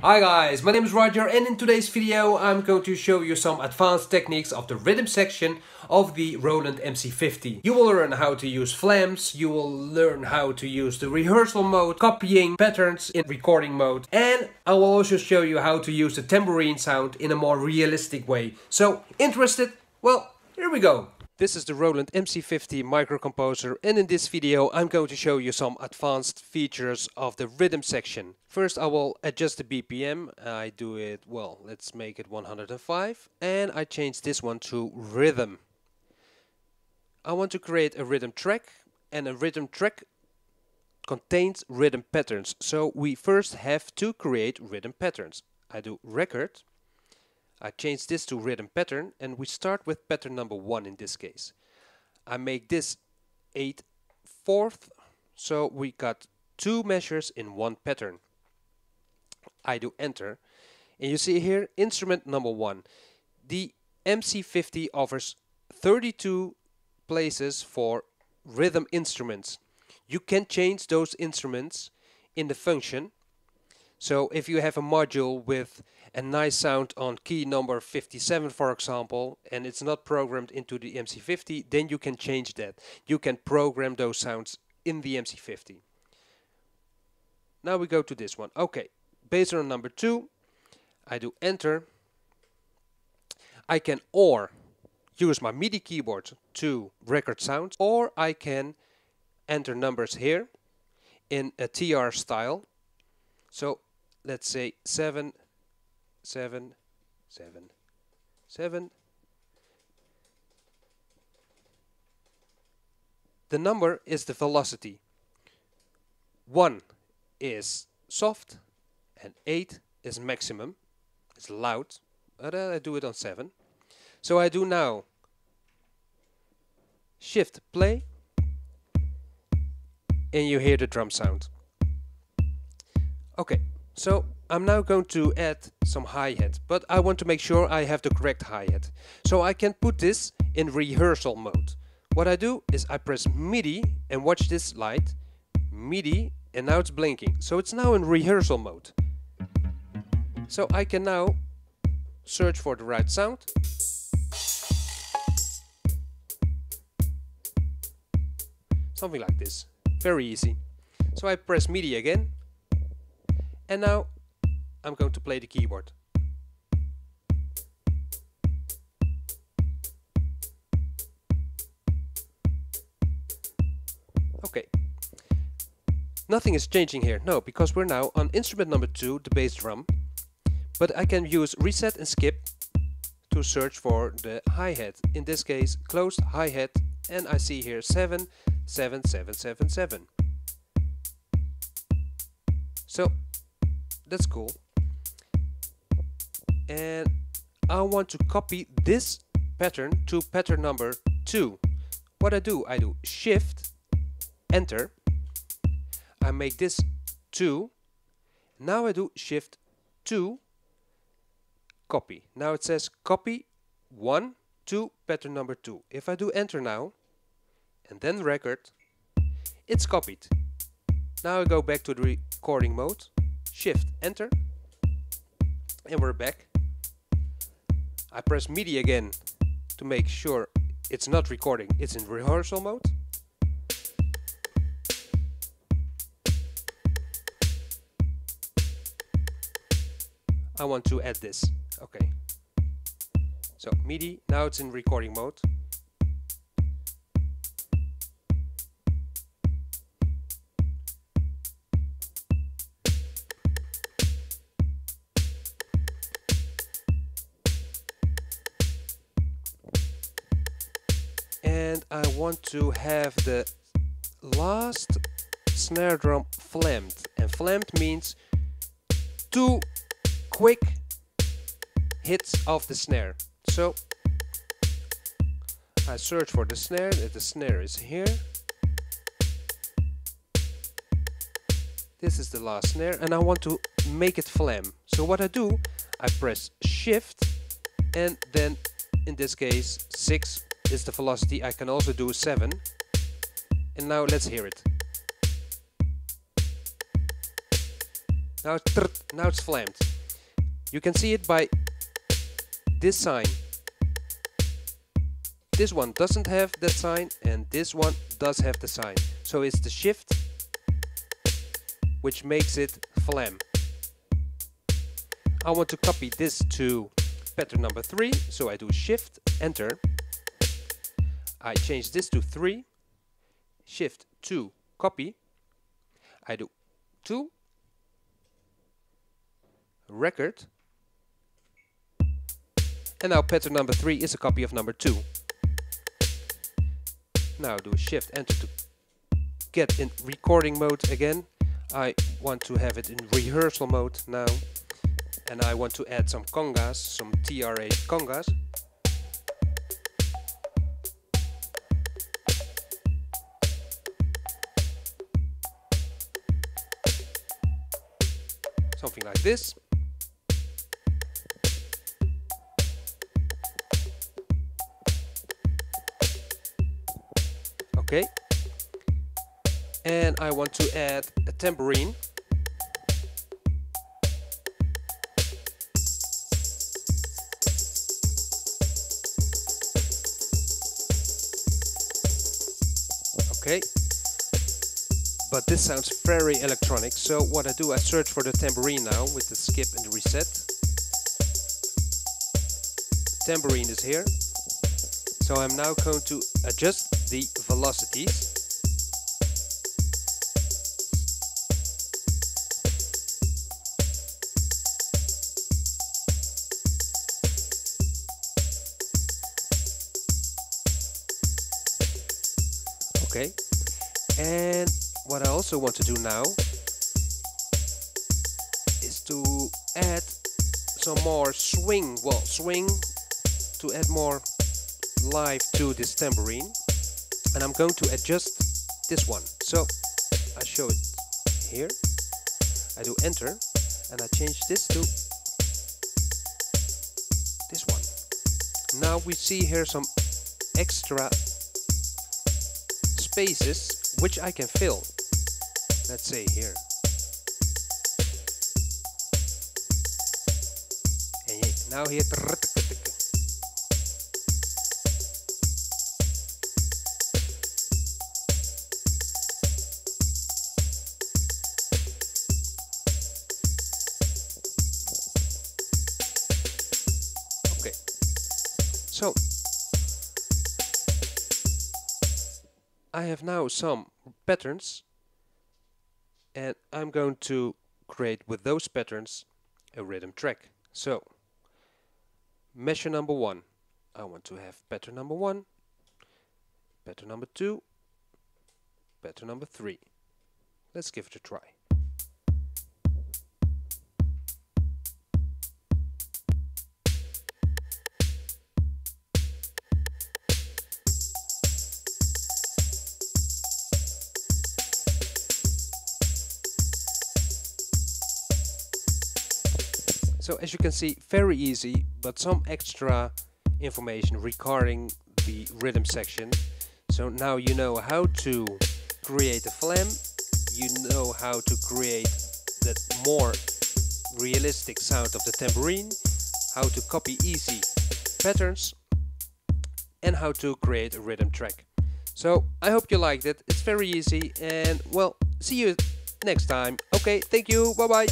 Hi guys, my name is Roger, and in today's video I'm going to show you some advanced techniques of the rhythm section of the Roland MC-50. You will learn how to use flams, you will learn how to use the rehearsal mode, copying patterns in recording mode, and I will also show you how to use the tambourine sound in a more realistic way. So, interested? Well, here we go. This is the Roland MC-50 microcomposer, and in this video I'm going to show you some advanced features of the rhythm section. First I will adjust the BPM. I do it, well, let's make it 105, and I change this one to rhythm. I want to create a rhythm track, and a rhythm track contains rhythm patterns. So we first have to create rhythm patterns. I do record. I change this to rhythm pattern, and we start with pattern number 1 in this case. I make this 8/4, so we got 2 measures in 1 pattern. I do enter, and you see here instrument number 1. The MC-50 offers 32 places for rhythm instruments. You can change those instruments in the function. So if you have a module with a nice sound on key number 57, for example, and it's not programmed into the MC-50, then you can change that. You can program those sounds in the MC-50. Now we go to this one. Okay, based on number 2, I do enter. I can or use my MIDI keyboard to record sounds, or I can enter numbers here in a TR style. So let's say 7, 7, 7, 7. The number is the velocity. 1 is soft and 8 is maximum. It's loud. I do it on 7. So I do now shift play, and you hear the drum sound. Okay, so I'm now going to add some hi-hat, but I want to make sure I have the correct hi-hat. So I can put this in rehearsal mode. What I do is I press MIDI, and watch this light, MIDI, and now it's blinking. So it's now in rehearsal mode. So I can now search for the right sound. Something like this. Very easy. So I press MIDI again. And now I'm going to play the keyboard. Okay. Nothing is changing here. No, because we're now on instrument number 2, the bass drum. But I can use reset and skip to search for the hi-hat. In this case, closed hi-hat, and I see here 7, 7, 7, 7, 7. So that's cool. And I want to copy this pattern to pattern number 2. What I do shift, enter. I make this 2. Now I do shift 2, copy. Now it says copy 1 to pattern number 2. If I do enter now, and then record, it's copied. Now I go back to the recording mode, shift enter, and we're back. I press MIDI again to make sure it's not recording, it's in rehearsal mode. I want to add this. Okay. So MIDI, now it's in recording mode. And I want to have the last snare drum flammed. And flammed means 2 quick hits of the snare. So I search for the snare. The snare is here. This is the last snare, and I want to make it flam. So what I do, I press shift, and then in this case 6 is the velocity. I can also do 7, and now let's hear it. Now it's flammed. You can see it by this sign. This one doesn't have that sign and this one does have the sign. So it's the shift which makes it flam. I want to copy this to pattern number 3, so I do shift, enter. I change this to 3, shift 2, copy. I do 2, record. And now pattern number 3 is a copy of number 2. Now do a shift enter to get in recording mode again. I want to have it in rehearsal mode now. And I want to add some congas, some TRA congas. Something like this. Okay, and I want to add a tambourine. Okay, but this sounds very electronic, so what I do, I search for the tambourine now with the skip and the reset. Tambourine is here, so I'm now going to adjust the velocities. Okay, and what I also want to do now is to add some more swing, to add more live to this tambourine. And I'm going to adjust this one. So I show it here. I do enter and I change this to this one. Now we see here some extra spaces which I can fill. Let's say here. And now here. So I have now some patterns and I'm going to create with those patterns a rhythm track. So measure number 1, I want to have pattern number 1, pattern number 2, pattern number 3. Let's give it a try. So as you can see, very easy, but some extra information regarding the rhythm section. So now you know how to create a flam, you know how to create that more realistic sound of the tambourine, how to copy easy patterns, and how to create a rhythm track. So I hope you liked it, it's very easy, and well, see you next time. Okay, thank you, bye bye.